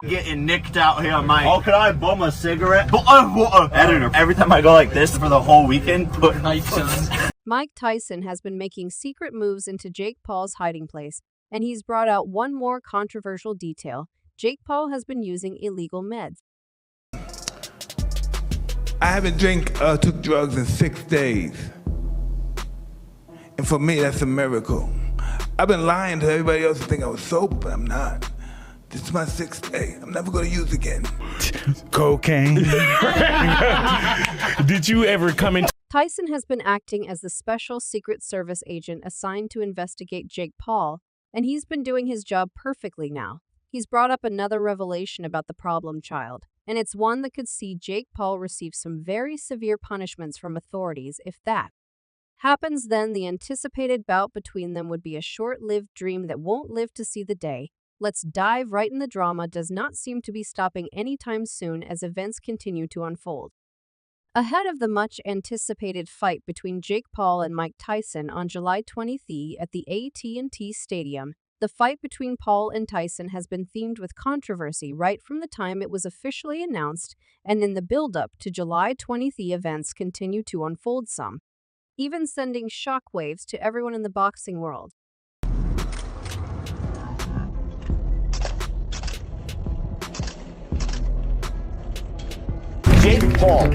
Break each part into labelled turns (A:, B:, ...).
A: Getting nicked out here, Mike.
B: Oh, could I bum a cigarette?
A: Editor, every time I go like this for the whole weekend, put Tyson.
C: Mike Tyson has been making secret moves into Jake Paul's hiding place, and he's brought out one more controversial detail. Jake Paul has been using illegal meds.
D: I haven't took drugs in 6 days. And for me, that's a miracle. I've been lying to everybody else to think I was sober, but I'm not. This is my 6th day. I'm never gonna use again.
E: Cocaine. Did you ever come in?
C: Tyson has been acting as the special Secret Service agent assigned to investigate Jake Paul, and he's been doing his job perfectly now. He's brought up another revelation about the problem child, and it's one that could see Jake Paul receive some very severe punishments from authorities if that happens. Then the anticipated bout between them would be a short-lived dream that won't live to see the day. Let's dive right in. The drama does not seem to be stopping anytime soon as events continue to unfold. Ahead of the much-anticipated fight between Jake Paul and Mike Tyson on July 23 at the AT&T Stadium, the fight between Paul and Tyson has been themed with controversy right from the time it was officially announced, and in the build-up to July 23 events continue to unfold, some even sending shockwaves to everyone in the boxing world.
F: Jake Paul,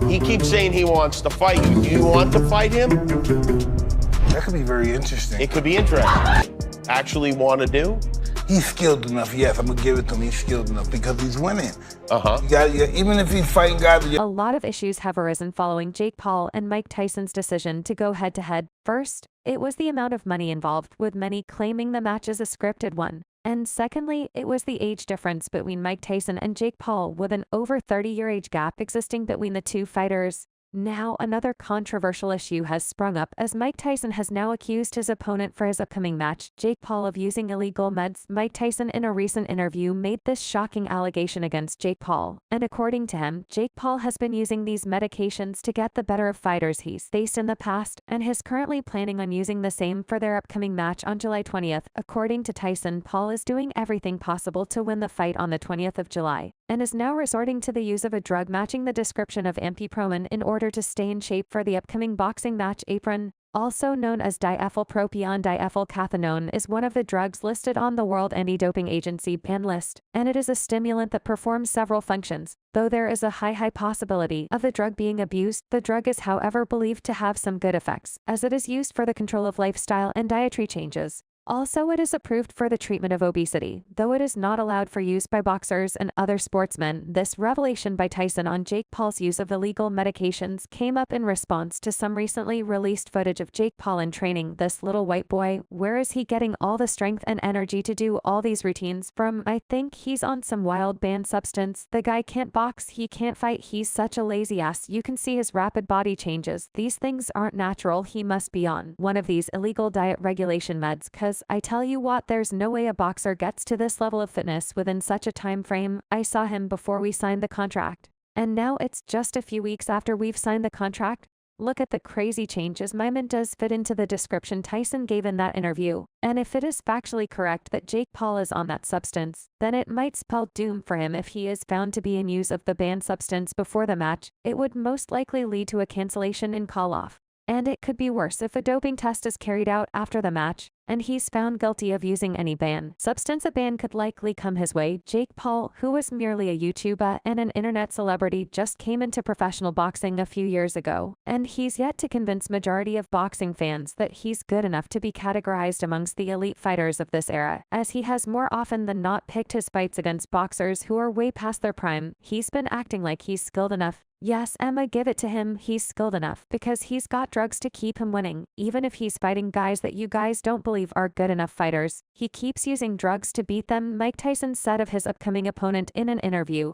F: he keeps saying he wants to fight you. Do you want to fight him?
D: That could be very interesting.
F: It could be interesting. Actually want to do?
D: He's skilled enough, yes, I'm gonna give it to him. He's skilled enough because he's winning. Even if he's fighting guys.
G: A lot of issues have arisen following Jake Paul and Mike Tyson's decision to go head-to-head. First, it was the amount of money involved, with many claiming the match is a scripted one. And secondly, it was the age difference between Mike Tyson and Jake Paul, with an over 30-year age gap existing between the two fighters. Now, another controversial issue has sprung up as Mike Tyson has now accused his opponent for his upcoming match, Jake Paul, of using illegal meds. Mike Tyson, in a recent interview, made this shocking allegation against Jake Paul, and according to him, Jake Paul has been using these medications to get the better of fighters he's faced in the past, and is currently planning on using the same for their upcoming match on July 20th. According to Tyson, Paul is doing everything possible to win the fight on the 20th of July, and is now resorting to the use of a drug matching the description of amphetamine in order to stay in shape for the upcoming boxing match. Apron, also known as diethylpropion diethylcathinone, is one of the drugs listed on the World Anti-Doping Agency ban list, and it is a stimulant that performs several functions. Though there is a high possibility of the drug being abused, the drug is however believed to have some good effects, as it is used for the control of lifestyle and dietary changes. Also, it is approved for the treatment of obesity, though it is not allowed for use by boxers and other sportsmen. This revelation by Tyson on Jake Paul's use of illegal medications came up in response to some recently released footage of Jake Paul in training. This little white boy, where is he getting all the strength and energy to do all these routines from? I think he's on some wild banned substance. The guy can't box, he can't fight, he's such a lazy ass. You can see his rapid body changes. These things aren't natural. He must be on one of these illegal diet regulation meds, cause I tell you what, there's no way a boxer gets to this level of fitness within such a time frame. I saw him before we signed the contract, and now it's just a few weeks after we've signed the contract. Look at the crazy changes. My man does fit into the description Tyson gave in that interview, and if it is factually correct that Jake Paul is on that substance, then it might spell doom for him if he is found to be in use of the banned substance before the match. It would most likely lead to a cancellation and call-off. And it could be worse if a doping test is carried out after the match, and he's found guilty of using any banned substance. A ban could likely come his way. Jake Paul, who was merely a YouTuber and an internet celebrity, just came into professional boxing a few years ago, and he's yet to convince majority of boxing fans that he's good enough to be categorized amongst the elite fighters of this era, as he has more often than not picked his fights against boxers who are way past their prime. He's been acting like he's skilled enough. Yes, Emma, give it to him, he's skilled enough, because he's got drugs to keep him winning. Even if he's fighting guys that you guys don't believe are good enough fighters, he keeps using drugs to beat them. Mike Tyson said of his upcoming opponent in an interview.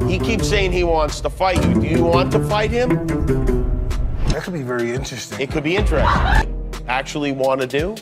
F: He keeps saying he wants to fight you. Do you want to fight him?
D: That could be very interesting.
F: It could be interesting. Actually want to do?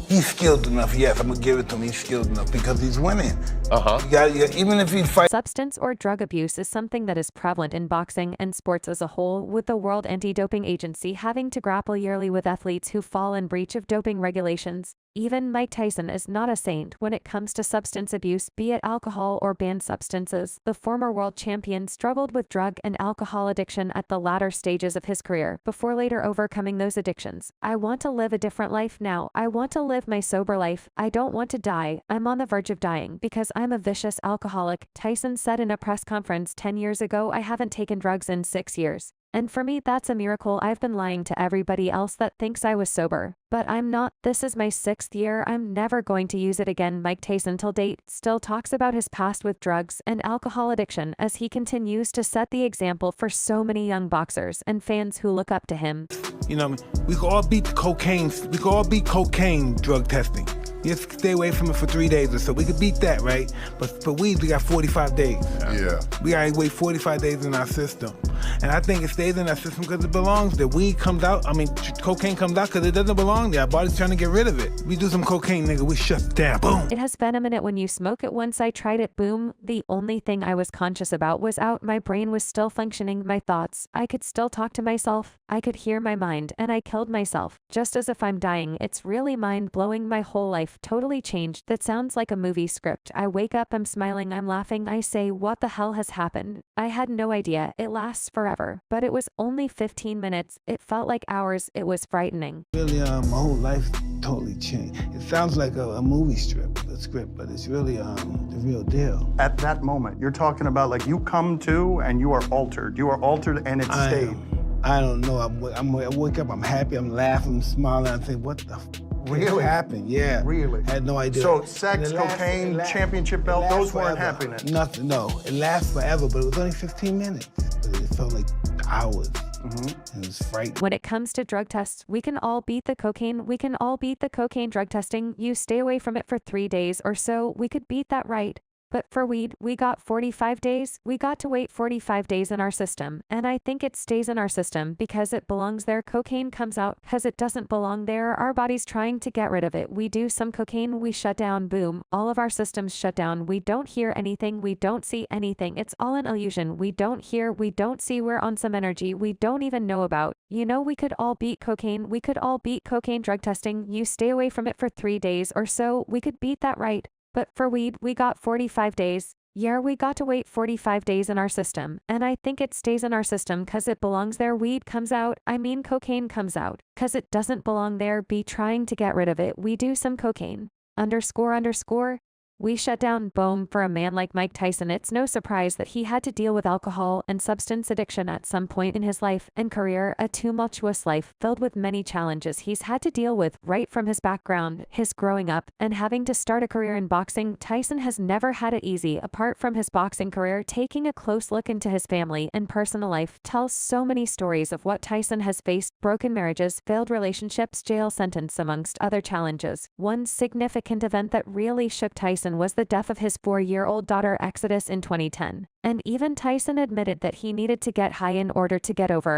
D: He's skilled enough, yes, I'm gonna give it to him. He's skilled enough because he's winning. Even if he fight.
G: Substance or drug abuse is something that is prevalent in boxing and sports as a whole, with the World Anti-Doping Agency having to grapple yearly with athletes who fall in breach of doping regulations. Even Mike Tyson is not a saint when it comes to substance abuse, be it alcohol or banned substances. The former world champion struggled with drug and alcohol addiction at the latter stages of his career, before later overcoming those addictions. I want to live a different life now. I want to live my sober life. I don't want to die. I'm on the verge of dying because I'm a vicious alcoholic, Tyson said in a press conference 10 years ago. I haven't taken drugs in 6 years. And for me, that's a miracle. I've been lying to everybody else that thinks I was sober. But I'm not. This is my 6th year. I'm never going to use it again. Mike Tyson till date still talks about his past with drugs and alcohol addiction as he continues to set the example for so many young boxers and fans who look up to him.
D: You know, we can all beat cocaine. We can all beat cocaine drug testing. Just stay away from it for 3 days or so. We could beat that, right? But for weed, we got 45 days.
B: Yeah.
D: We gotta wait 45 days in our system. And I think it stays in our system because it belongs there. Weed comes out, cocaine comes out because it doesn't belong there. Our body's trying to get rid of it. We do some cocaine, nigga, we shut down, boom.
G: It has been a minute when you smoke it. Once I tried it, boom. The only thing I was conscious about was out. My brain was still functioning, my thoughts. I could still talk to myself. I could hear my mind, and I killed myself. Just as if I'm dying. It's really mind-blowing. My whole life totally changed. That sounds like a movie script. I wake up, I'm smiling, I'm laughing. I say, what the hell has happened? I had no idea. It lasts forever. But it was only 15 minutes. It felt like hours. It was frightening.
D: Really, my whole life totally changed. It sounds like a movie script, but it's really the real deal.
H: At that moment, you're talking about like you come to and you are altered. You are altered and it stayed.
D: I don't know. I wake up, I'm happy, I'm laughing, I'm smiling. I think, what the
H: Really?
D: happened? Yeah.
H: Really?
D: I had no idea.
H: So sex, cocaine, championship belt, those weren't happening.
D: Nothing, no. It lasts forever, but it was only 15 minutes. But it felt like hours. It was frightening.
G: When it comes to drug tests, we can all beat the cocaine. We can all beat the cocaine drug testing. You stay away from it for 3 days or so. We could beat that, right? But for weed, we got 45 days. We got to wait 45 days in our system. And I think it stays in our system because it belongs there. Cocaine comes out because it doesn't belong there. Our body's trying to get rid of it. We do some cocaine, we shut down, boom. All of our systems shut down. We don't hear anything. We don't see anything. It's all an illusion. We don't hear, we don't see. We're on some energy we don't even know about. You know, we could all beat cocaine. We could all beat cocaine drug testing. You stay away from it for 3 days or so. We could beat that, right? But for weed, we got 45 days. Yeah, we got to wait 45 days in our system. And I think it stays in our system because it belongs there. Weed comes out. Cocaine comes out. Because it doesn't belong there. Be trying to get rid of it. We do some cocaine. __. We shut down, boom. For a man like Mike Tyson, it's no surprise that he had to deal with alcohol and substance addiction at some point in his life and career, a tumultuous life filled with many challenges he's had to deal with right from his background, his growing up, and having to start a career in boxing. Tyson has never had it easy. Apart from his boxing career, taking a close look into his family and personal life tells so many stories of what Tyson has faced: broken marriages, failed relationships, jail sentence, amongst other challenges. One significant event that really shook Tyson was the death of his 4-year-old daughter Exodus in 2010. And even Tyson admitted that he needed to get high in order to get over